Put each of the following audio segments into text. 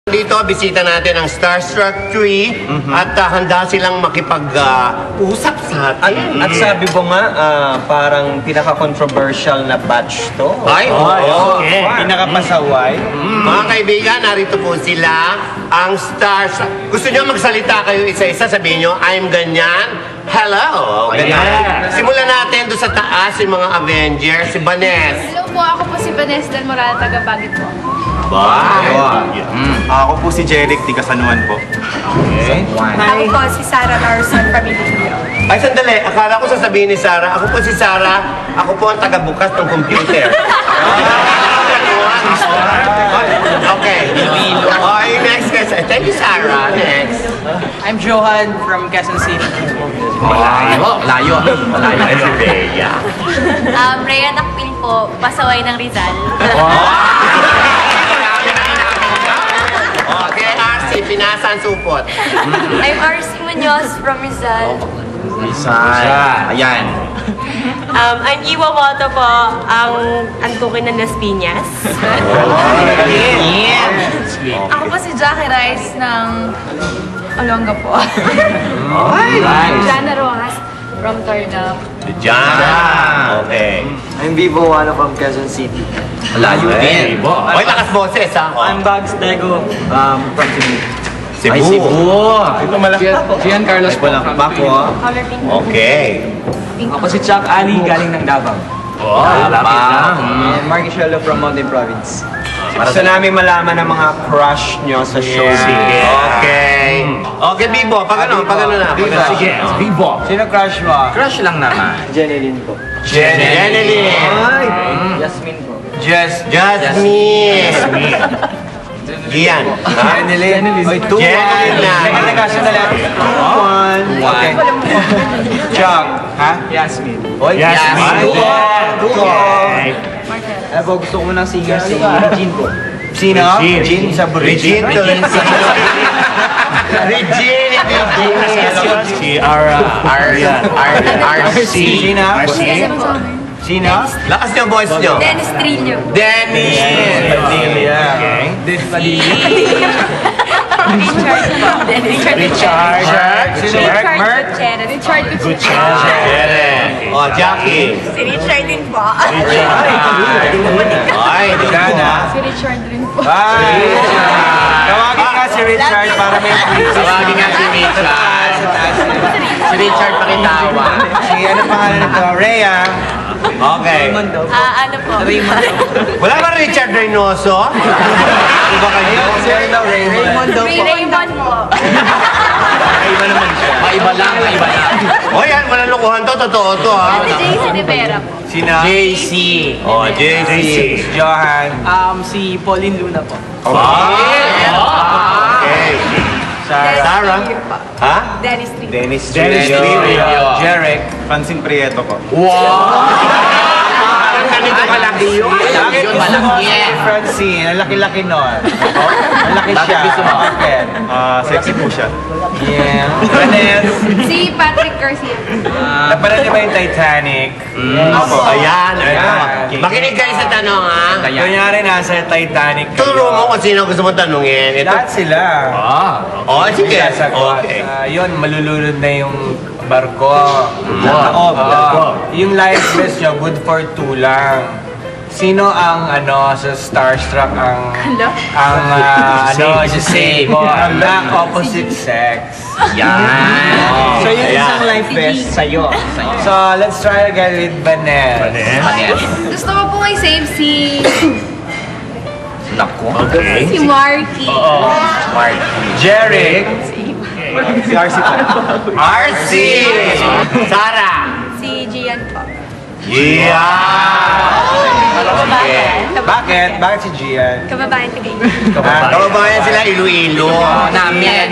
Dito, bisita natin ang Starstruck Tree at handa silang makipag-usap sa atin. At sabi ko nga, parang pinaka-controversial na batch to. Ay, oo. okay. Pinaka-pasaway. Mga kaibigan, narito po sila, ang Stars. Gusto nyo magsalita kayo isa-isa, sabihin nyo, I'm ganyan. Hello. Ganyan. Simulan natin doon sa taas, yung mga Avengers, si Vanessa. Hello po, ako po si Vanessa Del Moral, taga Baguio po. Ako po si Jeric, tiga Sanuan po. Okay. Ako po si Sarah Larson, pamilya. Ay, sandali. Akala ko sasabihin ni Sarah. Ako po si Sarah. Ako po ang taga-bukas ng computer. Okay. Okay, next question. Thank you, Sarah. Next. I'm Johan from Quezon City. Layo. Si Bea. Rhea Nakpil po, pasaway ng Rizal. Okay, RC, Pinasan Supot. I'm RC Munoz from Rizal. Ayan. I'm Iwa Moto po, ang antukin ng Las Piñas. Ako po si Jackie Rice ng Olonga po. Jana Rojas from Tordam. Diyan. Okay. I'm Vivo Wano from Quezon City. Layo din. Oy, lakas boses, ha? I'm Bags Tego from Cebu. Ay, Cebu. Ito malaki ako. Gian Carlos po Walang from bako. Color pink. Okay. Ako si Chuck Ali, galing ng Davao. Lapit lang. And Marky Shello from Mountain Province. Gusto namin malaman ang mga crush nyo sa show. Sige. Okay. Okay, Bibo. Pag ano na. Sige, Vivo. Sino crush mo? Crush lang naman. Jeneline po. Jeneline. Yasmin po. Jasmine. Gian. Ha? Jeneline. Oy, two. Jeneline na. Teka, sandali. One. Okay. Chuck. Ha? Yasmin. Oy, Yasmin. Okay. Eh po, gusto ko ng singer si Regine po. Sino? Regine sa Regine Tolentino. Regine. Si RC. Sino? Sino? Lakas niyo, boys niyo. Dennis Trillo. Dennis. Okay. Richard Gutierrez. Oh, Jackie. Si Richard din po. Ay, Gana. Si Richard rin po. Bye! Tawagin nga si Richard para may Tawagin nga si Richard. Si Richard pakitawa. Si ano pangalan nito? Rhea. Okay. Ano po? Wala ba Richard Reynoso? Iba kayo? Raymond daw po. Raymond po. Iba naman siya. Maiba lang. O yan, walang lokohan to. Totoo to, ha? Si Jason Rivera po. Sino? JC. Oh, JC. Johan. Si Pauline Luna po. Okay. Sarah? Ha? Dennis Trillo. Dennis Trillo. Jeric. Francine Prieto po. Parang ganito kalaki yun. Bakit Yun, gusto mo malaki. si Francine? Ang laki-laki nun. Ang laki Bakit siya. gusto mo? Bakit? Sexy po siya. Yeah. Vanessa. Si Patrick Garcia. Napanood niyo ba yung Titanic? Opo. Ayan. Ayan. Makinig kayo sa tanong, ha? Kunyari nasa Titanic kayo. Turo mo kung sino gusto mo tanungin. Ito. Lahat sila. Oh, sige. Sasagot. Okay. Yun, malulunod na yung barko. Nakaob. Yung life vest nyo, good for 2 lang. Sino ang sa Starstruck ang save mo? Ang opposite sex. Yan. So yung isang life vest sa'yo. So let's try again with Vanessa. Gusto ko po i-save si Naku. si Marky. Jeric. Si RC po. RC! Sarah! Si Gian po. Yeah! Bakit? Bakit si Gian? Kababayan tagay. Kababayan sila Iloilo. Namin.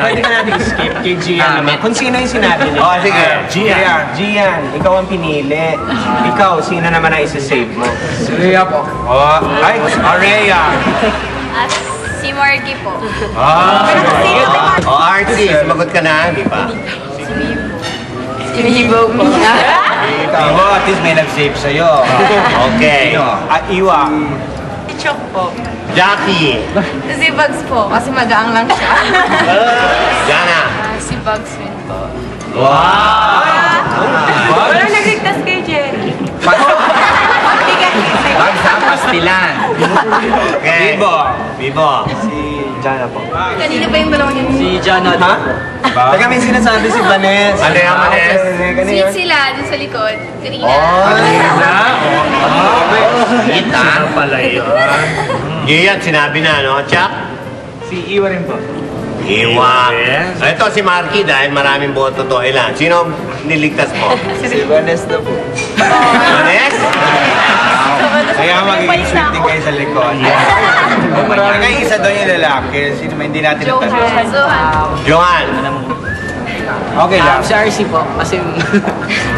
Pwede ka natin skip kay Gian naman. Kung sino yung sinabi niya. Oh, sige. Gian, ikaw ang pinili. Ikaw, sino naman ang isa-save mo? Si Rhea po. Ay, Rhea. At si Marky po. Oh, RC, sumagot ka na, di ba? Si Bibo po. Ikaw, at least may nag-save sa'yo. Okay. At Iwa. Chok po. Jackie. Si Bugs po, kasi magaang lang siya. Jana. Si Bugs rin po. Walang nagligtas kay Jerry. Bagsa, pastilan. Okay. Bibo. Si Jana po. Kanina pa yung dalawang yun. Si Jana. Ha? Teka, may sinasabi si Vanessa. Ano yung Manes? Sweet sila dun sa likod. Kanina. Kita. Pala yun. Yan, sinabi na, no? Chuck? Si Iwa rin po. Iwa. Ito si Marky dahil maraming boto to. Ilan? Sino niligtas mo? Si Vanessa po. Manes? Kaya magiging shooting kayo sa likod. Teka, yung isa doon yung lalaki. Sino ba hindi natin natanong? Johan. Okay lang. Si RC po. Kasi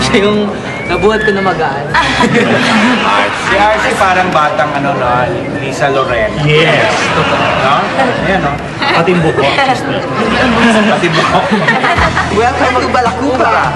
siya yung nabuhat ko na magaan. Si RC parang batang ano no, Lisa Loren. Yes. No? Ayan no. Pati yung buko. Pati mo. Welcome to Balacuba!